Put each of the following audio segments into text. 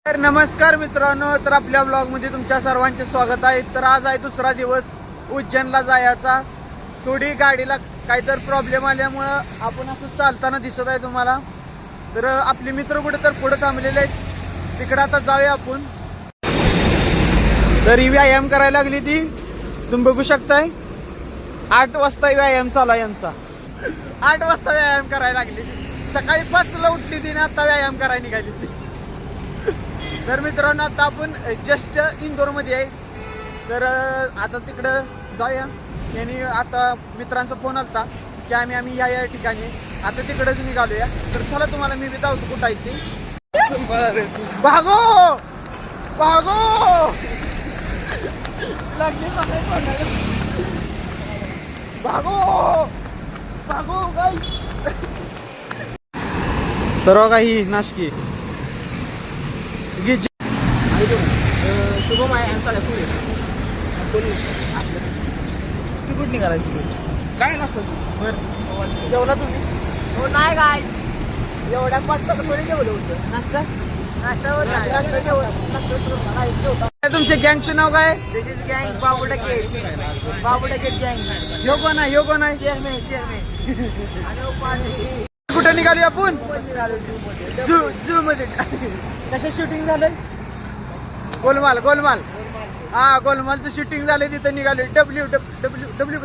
तर नमस्कार मित्रांनो, तर आपल्या ब्लॉग मध्ये तुमच्या सर्वांचे स्वागत आहे। तर आज आहे दुसरा दिवस उज्जैनला जायचा। थोडी गाडीला काहीतरी प्रॉब्लेम आल्यामुळे आपण असं चालताना दिसत आहे तुम्हाला। तर आपले मित्र कुठे तर पुढे थांबलेले आहेत, तिकडे आता जाऊया आपण। तर ही व्यायाम करायला लागली ती, तुम्ही बघू शकताय 8 वाजता व्यायाम चालू आहे यांचा। 8 वाजता व्यायाम करायला लागली, सकाळी 5 ला उठली ती ना, आता व्यायाम करायला निघाली ती। तर मित्रांनो, आता आपण जस्ट इंदोर मध्ये आहे। तर आता तिकडं जाऊया। यांनी आता मित्रांचा फोन आलता की आम्ही या ठिकाणी आता तिकडेच निघालूया। तर चला तुम्हाला मी विचारतो कुठं आहे ते। भागो भागो लागली, भागो भागो गाईस। तर काही नाशकी शुभम आहे आमचा तू कुठं निघालायची? काय नसतं बरं, जेवला तुम्ही? हो नाही काय एवढ्या पटकन थोडी जेवलं होतं नाश्ता तुमच्या गँगचं नाव काय? दिस इज गँग बाबू डकेट गँग। ह्यो कोण आहे? ह्यो कोण आहे? चेअरमॅन कुठे निघाली आपण? झू झू मध्ये। कशा शूटिंग झालंय? गोलमाल गोलमाल, हा गोलमालचं शूटिंग झालंय, तिथं निघाली। डब्ल्यू डब्ल्यू डब्ल्यू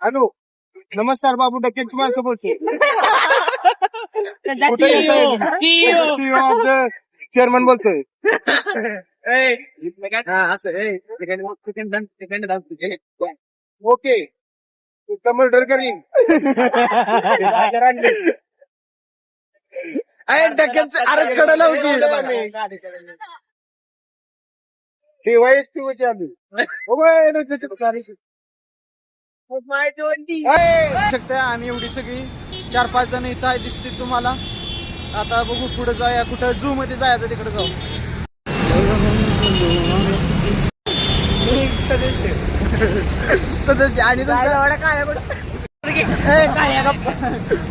अनु नमस्कार, बाबू डकेटची माणसं बोलते। चेअरमन बोलतोय। ओके, मर्डर करीन। अरे कडं लावू की? तेव्हाच तू शकता आम्ही एवढी सगळी 4-5 जण इथं आहे दिसतील तुम्हाला। आता बघू पुढे जाऊया, कुठं झू मध्ये जायचं तिकडे जाऊ। सदस्य आणि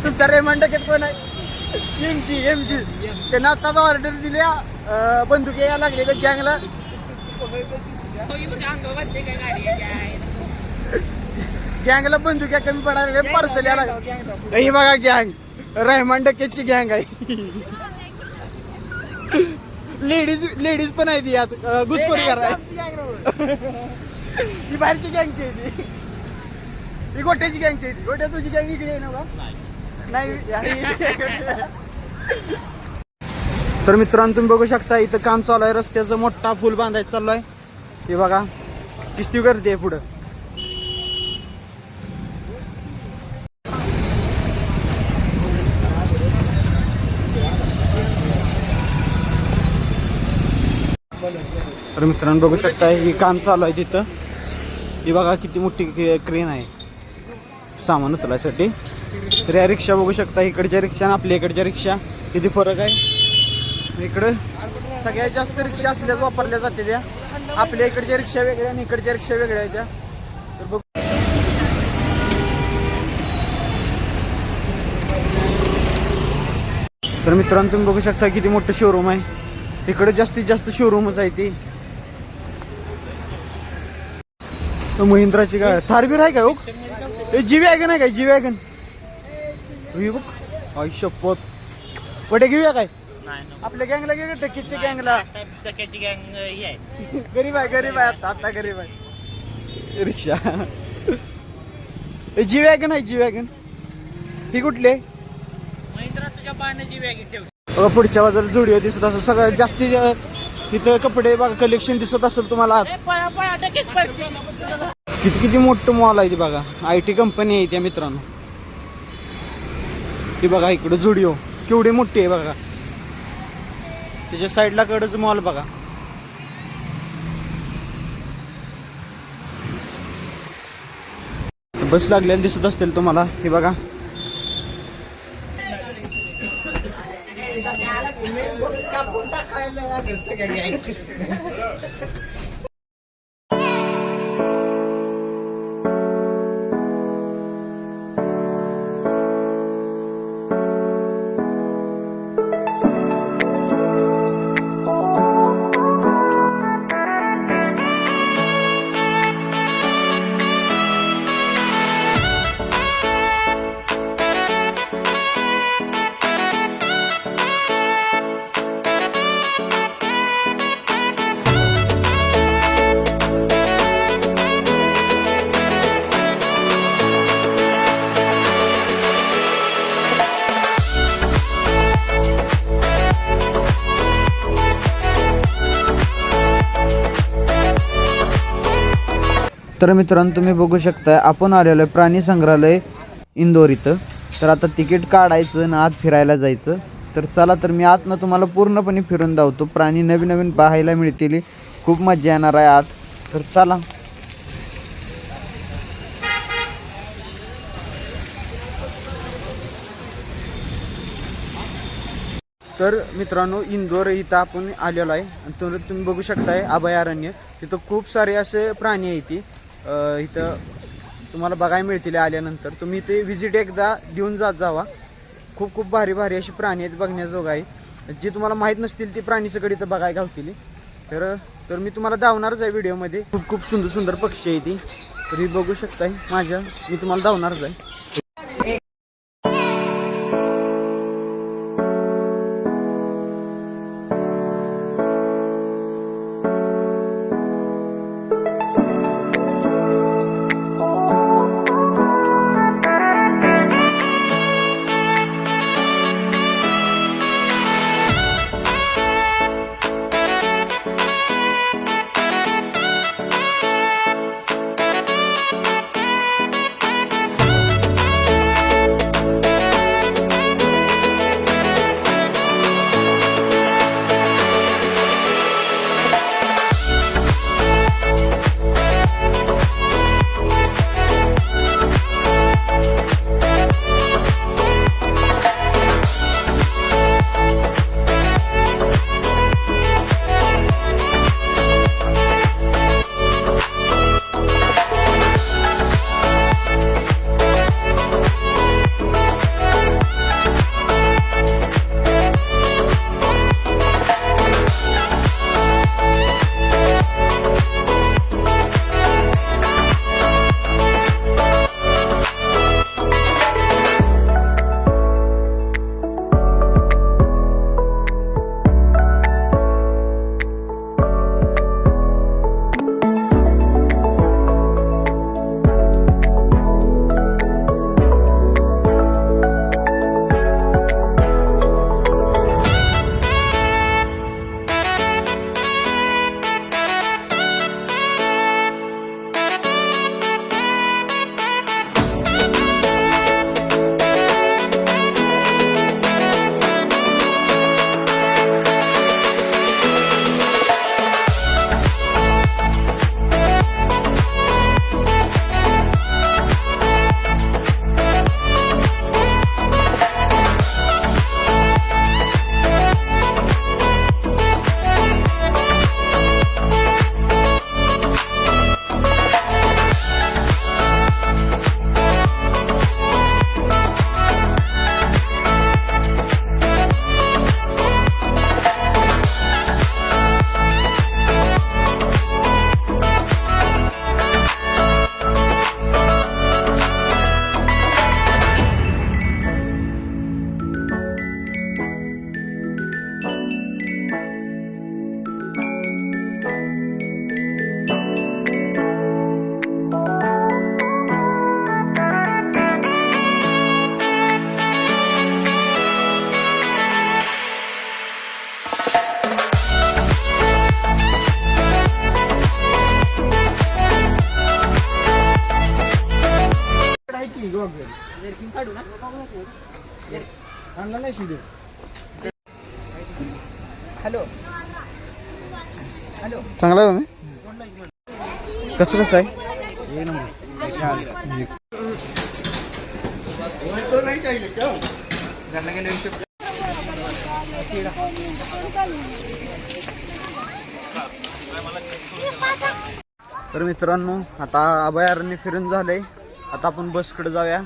तुमचा रेमंड डकेट कोण आहे? एमजी त्यांना आताच ऑर्डर दिल्या, बंदुकी यायला लागले तर गँगला। गँगला बंदुक्या कमी पडायला, पार्सल यायला लागले। ही बघा गँग, रेहमान डकेटची गँग आहे। लेडीज पण आहे ती यात, घुसखोरी करायला। ही बाहेरची गँगची आहे ती, ही गोट्याची गँगची आहे ती। गोट्या तुझी गँग इकडे आहे ना बा? नाही। तर मित्रांनो, तुम्ही बघू शकता इथं काम चालू आहे, रस्त्याचं मोठा पूल बांधायचं चालू आहे। हे बघा किस्ती करते पुढं। तर मित्रांनो बघू शकता हे काम चालू आहे तिथं। ही बघा किती मोठी क्रेन आहे सामान उचलायसाठी। तर या रिक्षा बघू शकता, इकडच्या रिक्षा आणि आपल्या इकडच्या रिक्षा किती फरक आहे। इकडं सगळ्यात जास्त रिक्षा असल्याच वापरल्या जाते त्या, आपल्या इकडच्या रिक्षा वेगळ्या आणि इकडच्या रिक्षा वेगळ्या आहेत त्या। तर बघू तर मित्रांनो तुम्ही बघू शकता किती मोठं शोरूम आहे। इकडे जास्तीत जास्त शोरूमच आहे ती। महिंद्राची काय थारबीर आहे काय? जी वॅगन आहे काय? जी वॅगन बघ, शपथ वडे घेऊया काय? आपल्या गँगला घेऊया, टक्कीच्या गँगला। गरीब आहे आता गरीब आहे। रिक्षा जी वॅगन आहे, जी वॅगन ही कुठली? महिंद्रा तुझ्या पाण्याची वॅगन ठेवली। पुढच्या बाजूला जुडिओ दिसत असेल, सगळ्यात जास्ती इथं कपडे बघा कलेक्शन दिसत असेल तुम्हाला। किती मोठं मॉल आहे ती बघा, IT कंपनी आहे त्या मित्रांनो। ती बघा इकडं जुडिओ केवढी मोठी आहे बघा, त्याच्या साईडला कडच मॉल बघा। बस लागलेली दिसत असतील तुम्हाला, हे बघा। तर मित्रांनो तुम्ही बघू शकता आपण आलेलो आहे प्राणी संग्रहालय इंदोर इथं. तर आता तिकीट काढायचं ना आत फिरायला जायचं. तर चला तर मी आतनं तुम्हाला पूर्णपणे फिरून धावतो. प्राणी नवीन नवीन पाहायला मिळतील, खूप मजा येणार आहे आत. तर चला. तर मित्रांनो इंदोर इथं आपण आलेलो आहे आणि तुम्ही बघू शकताय अभयारण्य. तिथं खूप सारे असे प्राणी आहेत इथं तुम्हाला बघायला मिळतील आल्यानंतर. तुम्ही इथे व्हिजिट एकदा देऊन जावा. खूप खूप भारी भारी अशी प्राणी आहेत बघण्याजोग आहे. जी तुम्हाला माहीत नसतील ती प्राणी सगळी इथं बघायला गावतील. तर मी तुम्हाला धावणारच आहे व्हिडिओमध्ये. खूप खूप सुंदर सुंदर पक्षी आहे ती. तर ही बघू शकताय मी तुम्हाला धावणारच आहे. हॅलो हॅलो चांगला आहे कसं कसं आहे. तर मित्रांनो आता अभयारण्य फिरून झालंय. आता आपण बसकडे जाऊया.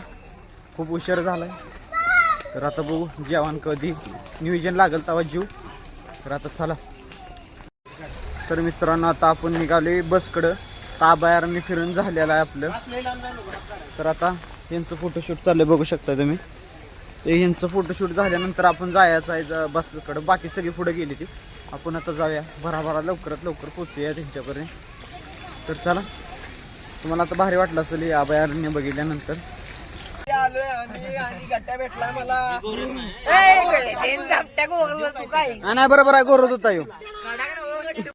खूप उशीर झालाय. तर आता बघू जेवण कधी नियोजन लागेल तेव्हा जीव. तर आता चला. तर मित्रांनो आता आपण निघालोय बसकडं. तर अभयारण्य फिरून झालेलं आहे आपलं. तर आता यांचं फोटोशूट चाललंय बघू शकता तुम्ही. ते यांचं फोटोशूट झाल्यानंतर आपण जायचं आहे बसकडं. बाकी सगळी पुढे गेली ती. आपण आता जाऊया भराभरा लवकरात लवकर पोचूया त्यांच्यापर्यंत. तर चला. तुम्हाला आता भारी वाटलं असेल हे अभयारण्य बघितल्यानंतर. आलोय आणि गट्ट्या भेटला मला. नाही बरोबर आहे गोरत होता येऊ.